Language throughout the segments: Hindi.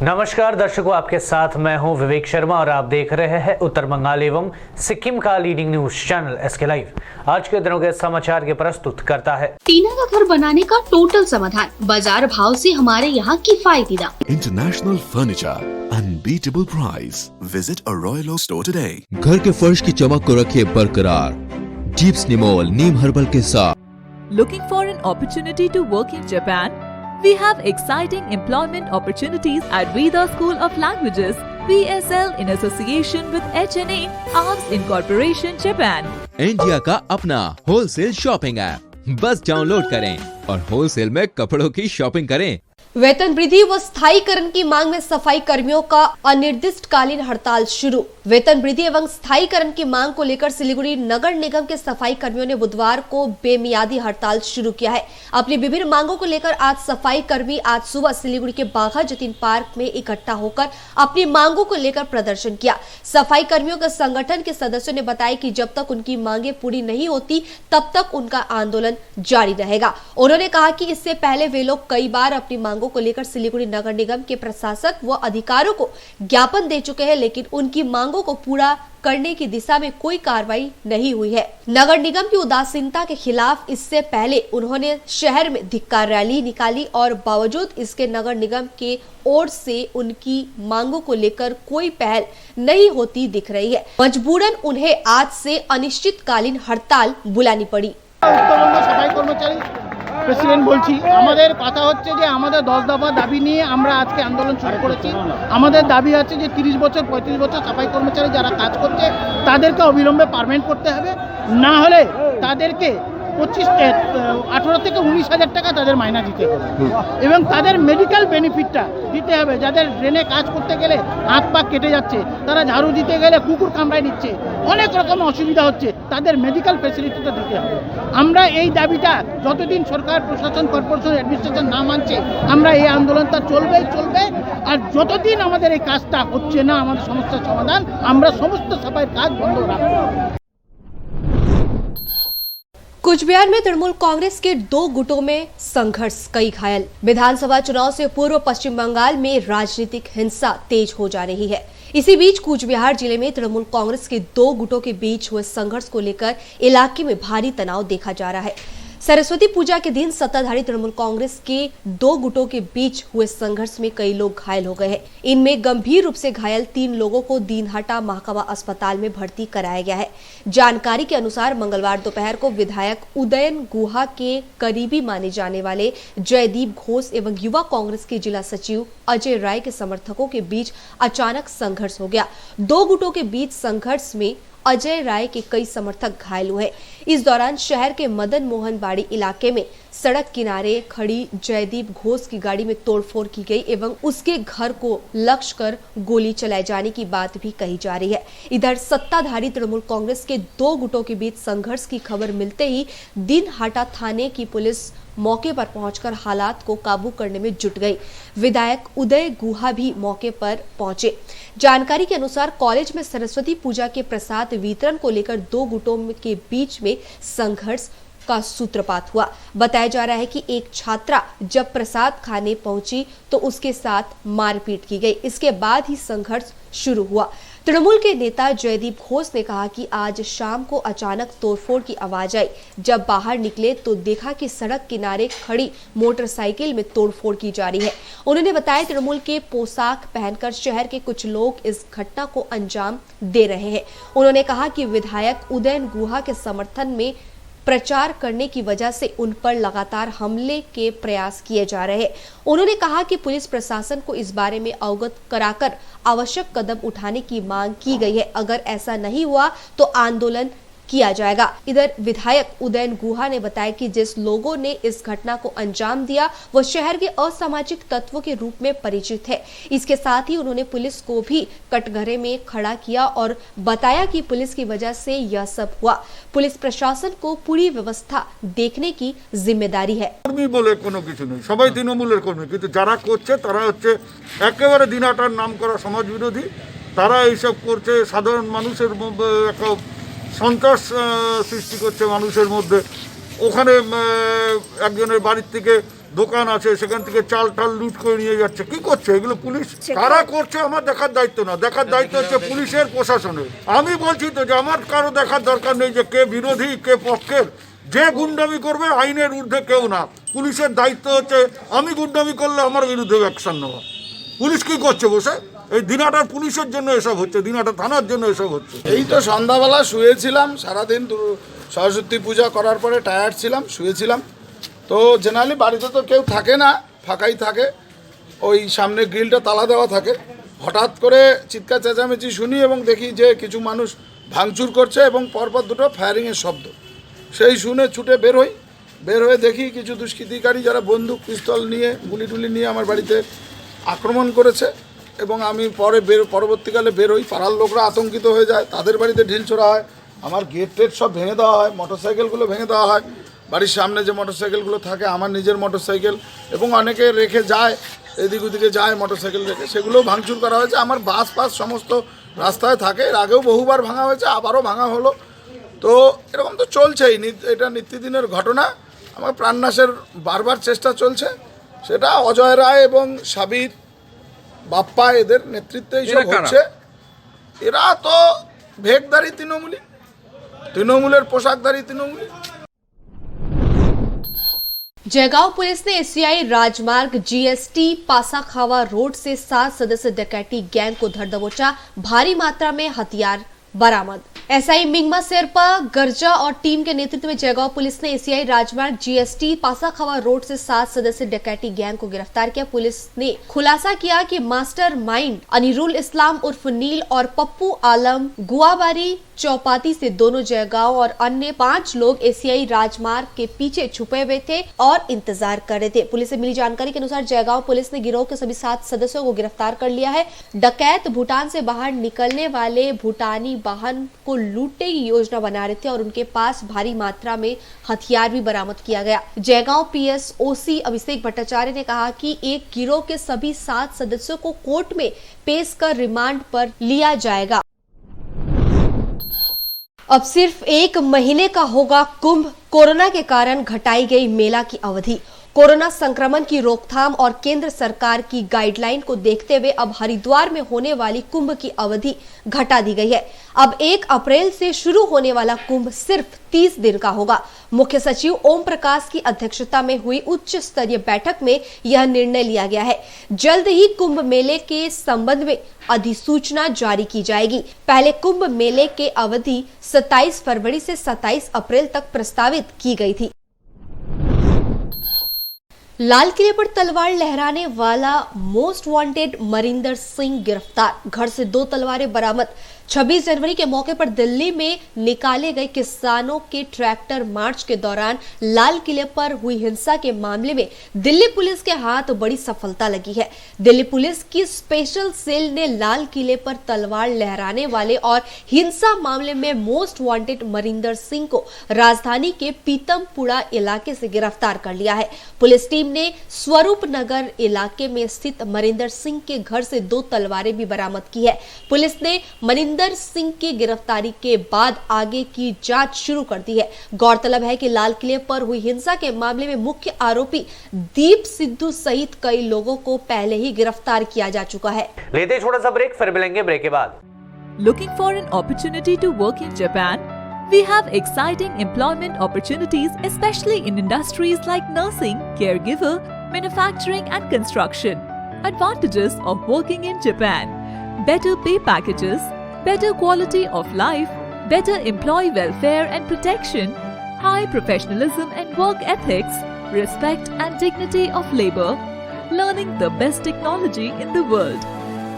नमस्कार दर्शकों, आपके साथ मैं हूं विवेक शर्मा और आप देख रहे हैं उत्तर बंगाल एवं सिक्किम का leading news channel SK live. आज के दिनों के समाचार के प्रस्तुत करता है टीना का घर बनाने का टोटल समाधान, बाजार भाव से हमारे यहाँ किफायती दाम। International furniture, unbeatable price. Visit a Royal Oak store today. घर के फर्श की चमक को रखिए बरकरार जीप्स निमोल नीम हर्बल के साथ। Looking for an opportunity to work in Japan? We have exciting employment opportunities at Veda School of Languages, VSL, in association with HNA, Arms Incorporation, Japan. India का अपना होलसेल शॉपिंग ऐप, बस डाउनलोड करें और होलसेल में कपड़ों की शॉपिंग करें। वेतन वृद्धि व स्थायीकरण की मांग में सफाई कर्मियों का अनिर्दिष्टकालीन हड़ताल शुरू। वेतन वृद्धि एवं स्थायीकरण की मांग को लेकर सिलीगुड़ी नगर निगम के सफाई कर्मियों ने बुधवार को बेमियादी हड़ताल शुरू किया है। अपनी विभिन्न मांगों को लेकर आज सफाई कर्मी आज सुबह सिलीगुड़ी के बाघा जतीन पार्क में इकट्ठा होकर अपनी मांगों को लेकर प्रदर्शन किया। सफाई कर्मियों के संगठन के सदस्यों ने बताया कि जब तक उनकी मांगे पूरी नहीं होती तब तक उनका आंदोलन जारी रहेगा। उन्होंने कहा कि इससे पहले वे लोग कई बार अपनी मांगों को लेकर सिलीगुड़ी नगर निगम के प्रशासक व अधिकारियों को ज्ञापन दे चुके हैं, लेकिन उनकी मांगों को पूरा करने की दिशा में कोई कार्रवाई नहीं हुई है। नगर निगम की उदासीनता के खिलाफ इससे पहले उन्होंने शहर में धिक्कार रैली निकाली और बावजूद इसके नगर निगम के ओर से उनकी मांगों को लेकर कोई पहल नहीं होती दिख रही है। मजबूरन उन्हें आज से अनिश्चितकालीन हड़ताल बुलानी पड़ी। প্রেসিডেন্ট বলছি, আমাদের কথা হচ্ছে যে আমাদের 10 দফা দাবি নিয়ে আমরা আজকে আন্দোলন শুরু করেছি। আমাদের দাবি আছে যে 30 বছর 35 বছর সাফাই কর্মচারী যারা কাজ করছে তাদেরকে অবিলম্বে পার্মানেন্ট করতে হবে, না হলে তাদেরকে 18 থেকে 19,000 টাকা তাদের মাইনা দিতে হবে এবং তাদের মেডিকেল বেনিফিটটা দিতে হবে। যাদের ড্রেনে কাজ করতে গেলে হাত পা কেটে যাচ্ছে, তারা ঝাড়ু দিতে গেলে কুকুর কামড়ায় নিচ্ছে, অনেক রকম অসুবিধা হচ্ছে, তাদের মেডিকেল ফ্যাসিলিটিটা দিতে হবে। আমরা এই দাবিটা যতদিন সরকার প্রশাসন কর্পোরেশন অ্যাডমিনিস্ট্রেশন না মানছে আমরা এই আন্দোলনটা চলবে। আর যতদিন আমাদের এই কাজটা হচ্ছে না, আমাদের সমস্যার সমাধান, আমরা সমস্ত সাফাইয়ের কাজ বন্ধ রাখবো। कुचबिहार में तृणमूल कांग्रेस के 2 गुटों में संघर्ष, कई घायल। विधानसभा चुनाव से पूर्व पश्चिम बंगाल में राजनीतिक हिंसा तेज हो जा रही है। इसी बीच कूचबिहार जिले में तृणमूल कांग्रेस के 2 गुटों के बीच हुए संघर्ष को लेकर इलाके में भारी तनाव देखा जा रहा है। सरस्वती पूजा के दिन सत्ताधारी तृणमूल कांग्रेस के 2 गुटों के बीच हुए संघर्ष में कई लोग घायल हो गए हैं। इनमें गंभीर रूप से घायल 3 लोगों को दीनहाटा महकमा अस्पताल में भर्ती कराया गया है। जानकारी के अनुसार मंगलवार दोपहर को विधायक उदयन गुहा के करीबी माने जाने वाले जयदीप घोष एवं युवा कांग्रेस के जिला सचिव अजय राय के समर्थकों के बीच अचानक संघर्ष हो गया। 2 गुटों के बीच संघर्ष में अजय राय के कई समर्थक घायल हुए। इस दौरान शहर के मदन मोहन बाड़ी इलाके में सड़क किनारे खड़ी जयदीप घोष की गाड़ी में तोड़फोड़ की गई एवं उसके घर को लक्ष्य कर गोली चलाए जाने की बात भी कही जा रही है। इधर सत्ताधारी तृणमूल कांग्रेस के 2 गुटों के बीच संघर्ष की खबर मिलते ही दीनहाटा थाने की पुलिस मौके पर पहुंचकर हालात को काबू करने में जुट गई। विधायक उदय गुहा भी मौके पर पहुंचे। जानकारी के अनुसार कॉलेज में सरस्वती पूजा के प्रसाद वितरण को लेकर 2 गुटों के बीच में संघर्ष का सूत्रपात हुआ। बताया जा रहा है कि एक छात्रा जब प्रसाद खाने पहुंची तो उसके साथ मारपीट की गई। इसके बाद ही संघर्ष शुरू हुआ। तृणमूल के नेता जयदीप घोष ने कहा कि आज शाम को अचानक तोड़फोड़ की आवाज आई। जब बाहर निकले तो देखा कि सड़क किनारे खड़ी मोटरसाइकिल में तोड़फोड़ की जा रही है। उन्होंने बताया तृणमूल के पोशाक पहनकर शहर के कुछ लोग इस घटना को अंजाम दे रहे हैं। उन्होंने कहा कि विधायक उदयन गुहा के समर्थन में प्रचार करने की वजह से उन पर लगातार हमले के प्रयास किए जा रहे हैं। उन्होंने कहा कि पुलिस प्रशासन को इस बारे में अवगत कराकर आवश्यक कदम उठाने की मांग की गई है। अगर ऐसा नहीं हुआ तो आंदोलन किया जाएगा। इधर विधायक उदयन गुहा ने बताया कि जिस लोगों ने इस घटना को अंजाम दिया वो शहर के असामाजिक तत्वों के रूप में परिचित है। इसके साथ ही उन्होंने पुलिस को भी कटघरे में खड़ा किया और बताया कि पुलिस की वजह से यह सब हुआ। पुलिस प्रशासन को पूरी व्यवस्था देखने की जिम्मेदारी है। কর্মী বলে কোনো কিছু নেই, সবাই তৃণমূলের কর্মী, কিন্তু যারা করছে তারা হচ্ছে একেবারে দিনহাটার নাম করা সমাজ বিরোধী। তারা এইসব করছে, সাধারণ মানুষের একটা সন্ত্রাস সৃষ্টি করছে মানুষের মধ্যে। ওখানে একজনের বাড়ির থেকে দোকান আছে সেখান থেকে চাল টাল লুট করে নিয়ে যাচ্ছে। কি করছে এগুলো পুলিশ? কারা করছে আমার দেখার দায়িত্ব না, দেখার দায়িত্ব হচ্ছে পুলিশের, প্রশাসনের। আমি বলছি তো যে আমার কারো দেখার দরকার নেই যে কে বিরোধী কে পক্ষের। যে গুন্ডামি করবে আইনের ঊর্ধ্বে কেউ না। পুলিশের দায়িত্ব হচ্ছে আমি গুন্ডামি করলে আমার বিরুদ্ধে অ্যাকশন নেওয়া। পুলিশ কি করছে বসে? এই দিনাটার পুলিশের জন্য এসব হচ্ছে, দিনাটা থানার জন্য এসব হচ্ছে। এই তো সন্ধ্যাবেলা শুয়েছিলাম, সারাদিন সরস্বতী পূজা করার পরে টায়ার্ড ছিলাম, শুয়েছিলাম। তো জেনারেলি বাড়িতে তো কেউ থাকে না, ফাঁকাই থাকে, ওই সামনে গ্রিলটা তালা দেওয়া থাকে। হঠাৎ করে চিৎকার চেঁচামেচি শুনি এবং দেখি যে কিছু মানুষ ভাঙচুর করছে এবং পরপর দুটো ফায়ারিংয়ের শব্দ। সেই শুনে ছুটে বের হয়ে দেখি কিছু দুষ্কৃতিকারী যারা বন্দুক পিস্তল নিয়ে গুলি টুলি নিয়ে আমার বাড়িতে আক্রমণ করেছে। এবং আমি পরবর্তীকালে বেরোই, পাড়ার লোকরা আতঙ্কিত হয়ে যায়, তাদের বাড়িতে ঢিল ছোড়া হয়, আমার গেট টেট সব ভেঙে দেওয়া হয়, মোটরসাইকেলগুলো ভেঙে দেওয়া হয়। বাড়ির সামনে যে মোটরসাইকেলগুলো থাকে আমার নিজের মোটরসাইকেল, এবং অনেকে রেখে যায় এদিক ওদিকে যায় মোটরসাইকেল রেখে, সেগুলোও ভাঙচুর করা হয়েছে। আমার বাস সমস্ত রাস্তায় থাকে, এর আগেও বহুবার ভাঙা হয়েছে, আবারও ভাঙা হলো। তো এরকম তো চলছেই, এটা নিত্যদিনের ঘটনা। আমার প্রাণনাশের বারবার চেষ্টা চলছে, সেটা অজয় রায় এবং সাবির বাপ্পা এদের নেতৃত্বে এইসব হচ্ছে। এরা তো ভেকধারী তৃণমূলের পোশাকধারী তৃণমূলী। जयगांव पुलिस ने एशियाई राजमार्ग जीएसटी पासाखावा रोड से 7 सदस्य डकैती गैंग को धर दबोचा, भारी मात्रा में हथियार बरामद। एसआई मिंगमा शेरपा गर्जा और टीम के नेतृत्व में जयगांव पुलिस ने एशियाई राजमार्ग जीएसटी पासाखावा रोड से 7 सदस्य डकैती गैंग को गिरफ्तार किया। पुलिस ने खुलासा किया कि मास्टर माइंड अनिरुल इस्लाम उर्फ नील और पप्पू आलम गुआबारी चौपाती से दोनों जयगांव और अन्य 5 लोग एशियाई राजमार्ग के पीछे छुपे हुए थे और इंतजार कर रहे थे। पुलिस से मिली जानकारी के अनुसार जयगांव पुलिस ने गिरोह के सभी 7 सदस्यों को गिरफ्तार कर लिया है। डकैत भूटान से बाहर निकलने वाले भूटानी वाहन को लूटने की योजना बना रहे थे और उनके पास भारी मात्रा में हथियार भी बरामद किया गया। जयगांव पीएसओसी अभिषेक भट्टाचार्य ने कहा कि एक गिरोह के सभी 7 सदस्यों को कोर्ट में पेश कर रिमांड पर लिया जाएगा। अब सिर्फ 1 महीने का होगा कुंभ, कोरोना के कारण घटाई गई मेला की अवधि। कोरोना संक्रमण की रोकथाम और केंद्र सरकार की गाइडलाइन को देखते हुए अब हरिद्वार में होने वाली कुंभ की अवधि घटा दी गई है। अब 1 अप्रैल से शुरू होने वाला कुंभ सिर्फ 30 दिन का होगा। मुख्य सचिव ओम प्रकाश की अध्यक्षता में हुई उच्च स्तरीय बैठक में यह निर्णय लिया गया है। जल्द ही कुंभ मेले के संबंध में अधिसूचना जारी की जाएगी। पहले कुंभ मेले के अवधि 27 फरवरी से 27 अप्रैल तक प्रस्तावित की गई थी। लाल किले पर तलवार लहराने वाला मोस्ट वांटेड मरिंदर सिंह गिरफ्तार, घर से 2 तलवारें बरामद। 26 जनवरी के मौके पर दिल्ली में निकाले गए किसानों के ट्रैक्टर मार्च के दौरान लाल किले पर हुई हिंसा के मामले में दिल्ली पुलिस के हाथ बड़ी सफलता लगी है। दिल्ली पुलिस की स्पेशल सेल ने लाल किले पर तलवार लहराने वाले और हिंसा मामले में मोस्ट वांटेड मरिंदर सिंह को राजधानी के पीतमपुरा इलाके से गिरफ्तार कर लिया है। पुलिस टीम ने स्वरूप नगर इलाके में स्थित मरिंदर सिंह के घर से 2 तलवारें भी बरामद की है। पुलिस ने मरिंदर सिंह की गिरफ्तारी के बाद आगे की जांच शुरू कर दी है। गौरतलब है कि लाल किले पर हुई हिंसा के मामले में मुख्य आरोपी दीप सिद्धू सहित कई लोगों को पहले ही गिरफ्तार किया जा चुका है। लेते छोटा सा ब्रेक, फिर मिलेंगे ब्रेक के बाद। Looking for an opportunity to work in Japan? We have exciting employment opportunities, especially in industries like nursing, caregiver, manufacturing and construction. Advantages of working in Japan: better pay packages, better quality of life, better employee welfare and protection, high professionalism and work ethics, respect and dignity of labor, learning the best technology in the world.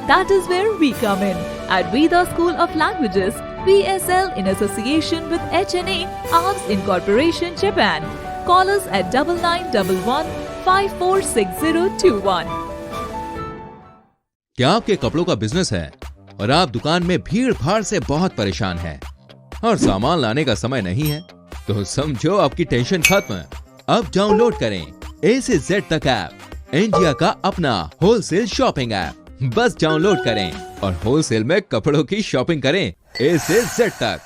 That is where we come in at Veda School of Languages, VSL in association with HNA, ARMS Incorporation, Japan. Call us at 9911 546021. क्या आपके कपड़ों का बिजनेस है और आप दुकान में भीड़ भाड़ से बहुत परेशान हैं और सामान लाने का समय नहीं है? तो समझो आपकी टेंशन खत्म। अब डाउनलोड करें A से Z तक ऐप, इंडिया का अपना होलसेल शॉपिंग ऐप। बस डाउनलोड करें और होलसेल में कपड़ों की शॉपिंग करें A से Z तक।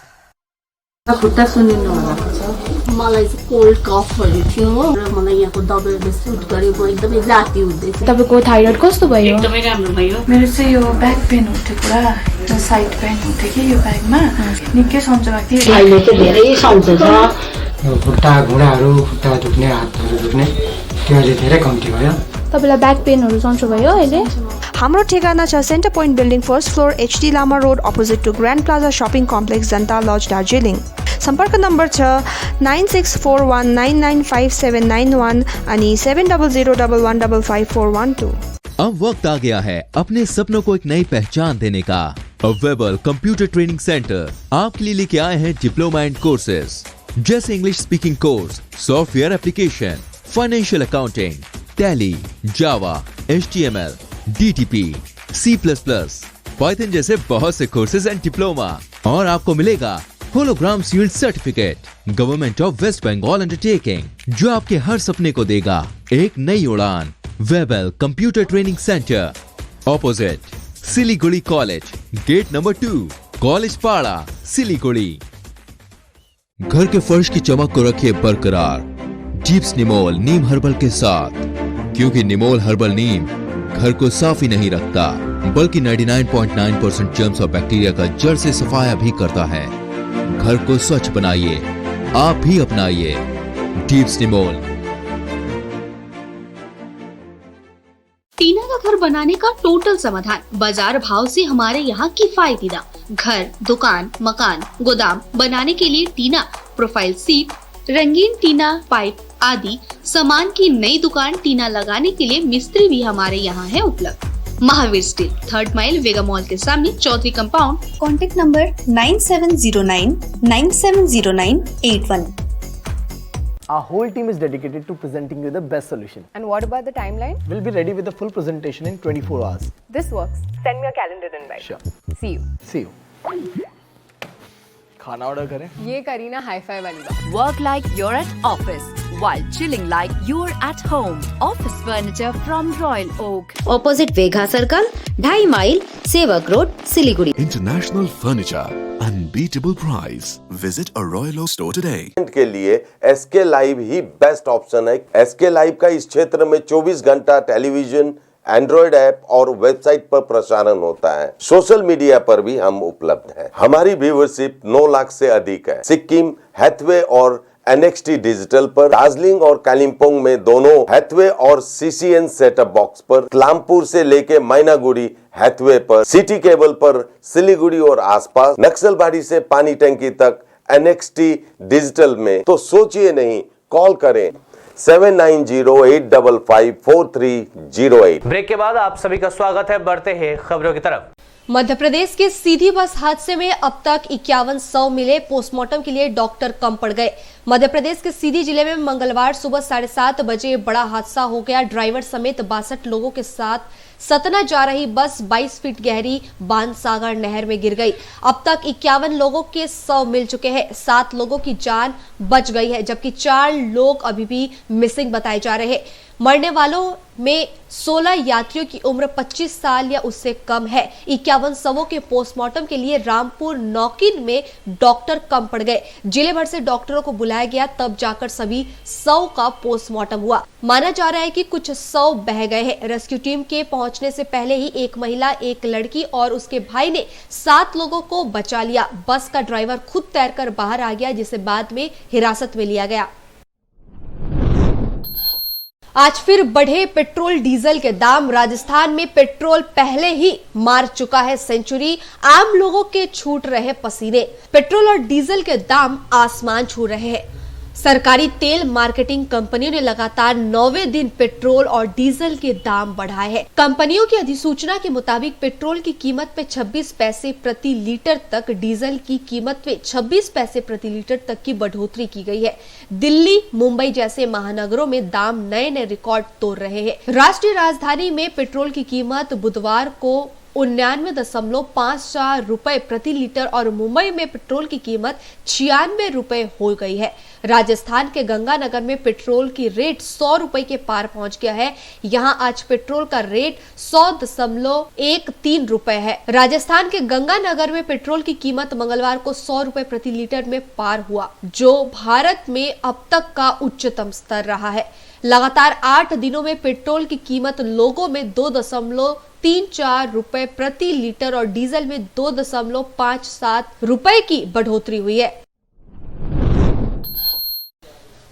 मलाई चाहिँ कोल्ड कफहरू थियो र मलाई यहाँको दबाईले सुट गरेको एकदमै राति हुँदै थियो। तपाईको थाइरोइड कस्तो भयो? एकदमै राम्रो भयो। मेरो चाहिँ यो ब्याक पेन उठ्यो पुरा, यो साइड पेन उठ्यो कि यो ब्याकमा निकै सन्चो भएको थियो। अहिले चाहिँ धेरै सन्चो छ। खुट्टा घुँडाहरू खुट्टा दुख्ने हातहरू दुख्ने त्यो अहिले धेरै कम्ती भयो। तपाईलाई ब्याक पेनहरू सन्चो भयो अहिले? हाम्रो ठेगाना छ Centre Point building first floor HD Lama road opposite to Grand Plaza shopping complex Janata lodge Darjeeling. सम्पर्क नम्बर छ 9641995791 अनि 7001155412। अब वक्त आ गया है अपने सपनों को एक नई पहचान देने का। अवेलेबल कंप्यूटर ट्रेनिंग सेंटर आपके लिए लेके आए हैं डिप्लोमा एंड कोर्सेज जैसे English speaking course, software application, financial accounting, Tally, Java, HTML, DTP, C++, Python जैसे बहुत से कोर्सेज एंड डिप्लोमा। और आपको मिलेगा hologram sealed certificate government of West Bengal undertaking, जो आपके हर सपने को देगा एक नई उड़ान। Webel computer training centre opposite Siliguri college, gate number 2, college Para, Siliguri. घर के फर्श की चमक को रखिए बरकरार जीप्स निमोल नीम हर्बल के साथ, क्योंकि निमोल हर्बल नीम घर को साफ ही नहीं रखता बल्कि 99.9% जर्म्स और बैक्टीरिया का जड़ से सफाया भी करता है। घर को स्वच्छ बनाइए, आप भी अपनाइए जीप्स निमोल। टीना का घर बनाने का टोटल समाधान, बाजार भाव से हमारे यहाँ किफायती दाम। घर, दुकान, मकान, गोदाम बनाने के लिए टीना, प्रोफाइल सीट, रंगीन टीना, पाइप आदि सामान की नई दुकान टीना लगाने के लिए मिस्त्री भी हमारे यहाँ है उपलब्ध। Mahavir steel, 3rd mile, Vega mall के सामने, Chaudhary compound. Contact number 9709970981। Our whole team is dedicated to presenting you the best solution. And what about the timeline? We'll be ready with the full presentation in 24 hours. This works. Send me a calendar invite. Sure. See you. See you. खाना ऑर्डर करें? ये करीना हाई-फाई वाली बात। Work like you're at office while chilling like you're at home. Office furniture from Royal Oak. Opposite Vegha Circle, 2.5 mile, सेवक road, Siliguri. International Furniture, unbeatable price. Visit a Royal Oak store today. के लिए SK लाइव ही बेस्ट ऑप्शन है। SK लाइव का इस क्षेत्र में 24 घंटा टेलीविजन, एंड्रॉइड ऐप और वेबसाइट पर प्रसारण होता है। सोशल मीडिया पर भी हम उपलब्ध हैं। हमारी व्यूवरशिप 9 लाख से अधिक है। सिक्किम, हैथवे और NXT डिजिटल पर, दार्जिलिंग और कालिम्पोंग में दोनों हैथवे और CCN सेटअप बॉक्स पर, क्लामपुर से लेके मैनागुड़ी हैथवे पर, सिटी केबल पर, सिलीगुड़ी और आसपास, नक्सलबाड़ी से पानी टंकी तक NXT डिजिटल में। तो सोचिए नहीं, कॉल करें 7908554308। ब्रेक के बाद आप सभी का स्वागत है। बढ़ते हैं खबरों की तरफ। मध्य प्रदेश के सीधी बस हादसे में अब तक 51 शव मिले, पोस्टमार्टम के लिए डॉक्टर कम पड़ गए। मध्य प्रदेश के सीधी जिले में मंगलवार सुबह 7:30 बजे बड़ा हादसा हो गया। ड्राइवर समेत 62 लोगों के साथ सतना जा रही बस 22 फीट गहरी बाणसागर नहर में गिर गई। अब तक 51 लोगों के शव मिल चुके हैं। 7 लोगों की जान बच गई है, जबकि 4 लोग अभी भी मिसिंग बताए जा रहे हैं। मरने वालों में 16 यात्रियों की उम्र 25 साल या उससे कम है। 51 शवों के पोस्टमार्टम के लिए रामपुर नौकिन में डॉक्टर कम पड़ गए। जिले भर से डॉक्टरों को बुलाया गया, तब जाकर सभी शव का पोस्टमार्टम हुआ। माना जा रहा है कि कुछ शव बह गए हैं। रेस्क्यू टीम के पहुंचने से पहले ही एक महिला, एक लड़की और उसके भाई ने 7 लोगों को बचा लिया। बस का ड्राइवर खुद तैरकर बाहर आ गया, जिसे बाद में हिरासत में लिया गया। आज फिर बढ़े पेट्रोल डीजल के दाम। राजस्थान में पेट्रोल पहले ही मार चुका है सेंचुरी। आम लोगों के छूट रहे पसीने। पेट्रोल और डीजल के दाम आसमान छू रहे हैं। सरकारी तेल मार्केटिंग कंपनियों ने लगातार 9वें दिन पेट्रोल और डीजल के दाम बढ़ाए हैं। कंपनियों की अधिसूचना के मुताबिक पेट्रोल की कीमत में 26 पैसे प्रति लीटर तक, डीजल की कीमत में 26 पैसे प्रति लीटर तक की बढ़ोतरी की गई है। दिल्ली, मुंबई जैसे महानगरों में दाम नए नए रिकॉर्ड तोड़ रहे हैं। राष्ट्रीय राजधानी में पेट्रोल की कीमत बुधवार को 99.54 रुपए प्रति लीटर और मुंबई में पेट्रोल की कीमत 96 रुपए हो गई है। राजस्थान के गंगानगर में पेट्रोल की रेट 100 रुपए के पार पहुंच गया है। यहां आज पेट्रोल का रेट 100.13 रुपए है। राजस्थान के गंगानगर में पेट्रोल की कीमत मंगलवार को 100 रुपए प्रति लीटर में पार हुआ, जो भारत में अब तक का उच्चतम स्तर रहा है। लगातार 8 दिनों में पेट्रोल की कीमत लोगों में 2.34 रुपए प्रति लीटर और डीजल में 2.57 रुपए की बढ़ोतरी हुई है।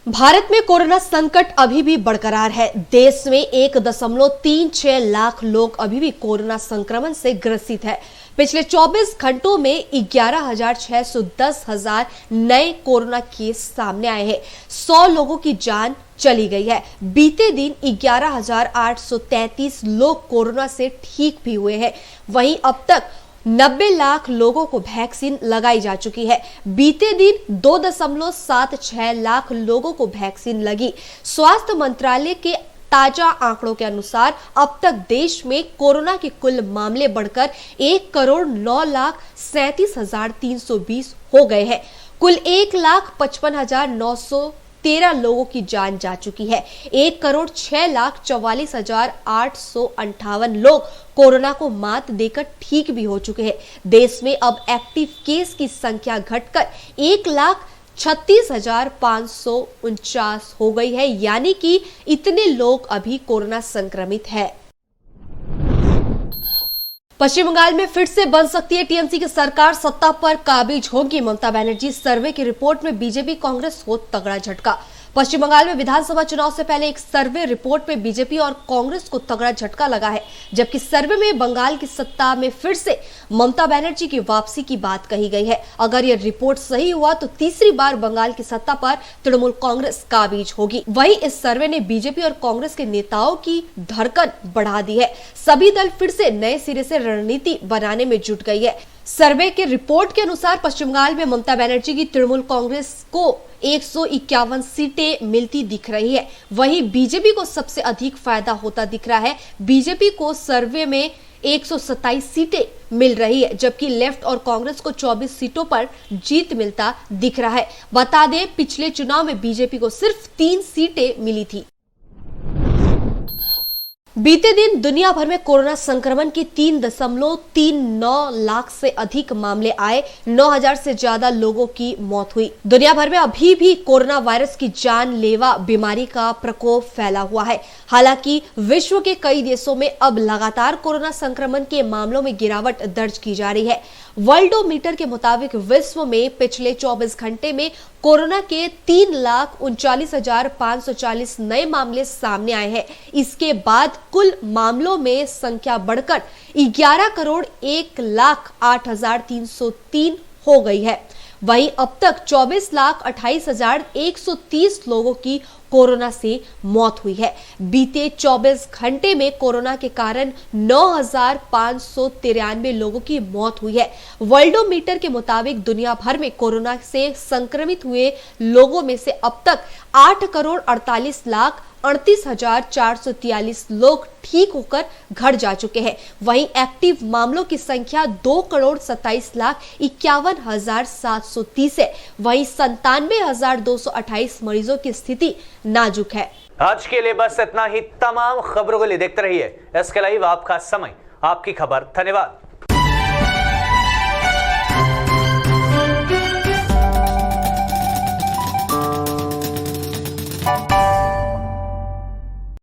भारत में कोरोना संकट अभी भी बरकरार है। देश में 1.36 लाख लोग अभी भी कोरोना संक्रमण से ग्रसित है। पिछले 24 घंटों में 11,610 नए कोरोना केस सामने आए हैं। 100 लोगों की जान चली गई है। बीते दिन 11,833 लोग कोरोना से ठीक भी हुए हैं। वहीं अब तक 90 लाख लोगों को वैक्सीन लगाई जा चुकी है। बीते दिन 2.76 लाख लोगों को वैक्सीन लगी। स्वास्थ्य मंत्रालय के ताजा आंकड़ों के अनुसार अब तक देश में कोरोना के कुल मामले बढ़कर 1,09,37,320 हो गए हैं। कुल 1,55,913 लोगों की जान जा चुकी है। 1,06,44,858 लोग कोरोना को मात देकर ठीक भी हो चुके हैं। देश में अब एक्टिव केस की संख्या घटकर 1,36,549 हो गई है, यानी कि इतने लोग अभी कोरोना संक्रमित है। पश्चिम बंगाल में फिर से बन सकती है टीएमसी की सरकार, सत्ता पर काबिज होगी ममता बनर्जी। सर्वे की रिपोर्ट में बीजेपी कांग्रेस को तगड़ा झटका। पश्चिम बंगाल में विधानसभा चुनाव से पहले एक सर्वे रिपोर्ट में बीजेपी और कांग्रेस को तगड़ा झटका लगा है, जबकि सर्वे में बंगाल की सत्ता में फिर से ममता बनर्जी की वापसी की बात कही गई है। अगर यह रिपोर्ट सही हुआ तो तीसरी बार बंगाल की सत्ता पर तृणमूल कांग्रेस काबिज होगी। वहीं इस सर्वे ने बीजेपी और कांग्रेस के नेताओं की धड़कन बढ़ा दी है। सभी दल फिर से नए सिरे से रणनीति बनाने में जुट गई है। सर्वे के रिपोर्ट के अनुसार पश्चिम बंगाल में ममता बनर्जी की तृणमूल कांग्रेस को 151 सीटें मिलती दिख रही है। वहीं बीजेपी को सबसे अधिक फायदा होता दिख रहा है। बीजेपी को सर्वे में 127 सीटें मिल रही है, जबकि लेफ्ट और कांग्रेस को 24 सीटों पर जीत मिलता दिख रहा है। बता दें, पिछले चुनाव में बीजेपी को सिर्फ 3 सीटें मिली थी। बीते दिन दुनिया भर में कोरोना संक्रमण की 3.39 लाख से अधिक मामले आए। 9,000 से ज्यादा लोगों की मौत हुई। दुनिया भर में अभी भी कोरोना वायरस की जानलेवा बीमारी का प्रकोप फैला हुआ है। हालांकि विश्व के कई देशों में अब लगातार कोरोना संक्रमण के मामलों में गिरावट दर्ज की जा रही है। वर्ल्डोमीटर के मुताबिक विश्व में पिछले 24 घंटे में कोरोना के 3,39,540 नए मामले सामने आए हैं। इसके बाद कुल मामलों में संख्या बढ़कर 11,01,08,303 हो गई है। वहीं अब तक 24,28,130 लोगों की कोरोना से मौत हुई है। बीते 24 घंटे में कोरोना के कारण 9,593 लोगों की मौत हुई है। वर्ल्डोमीटर के मुताबिक दुनिया भर में कोरोना से संक्रमित हुए लोगों में से अब तक 8,48,38,443 लोग ठीक होकर घर जा चुके हैं। वहीं एक्टिव मामलों की संख्या 2,27,51,730 है। वहीं 97,228 मरीजों की स्थिति नाजुक है। आज के लिए बस इतना ही। तमाम खबरों के लिए देखते रहिए SK लाइव, आपका समय आपकी खबर। धन्यवाद।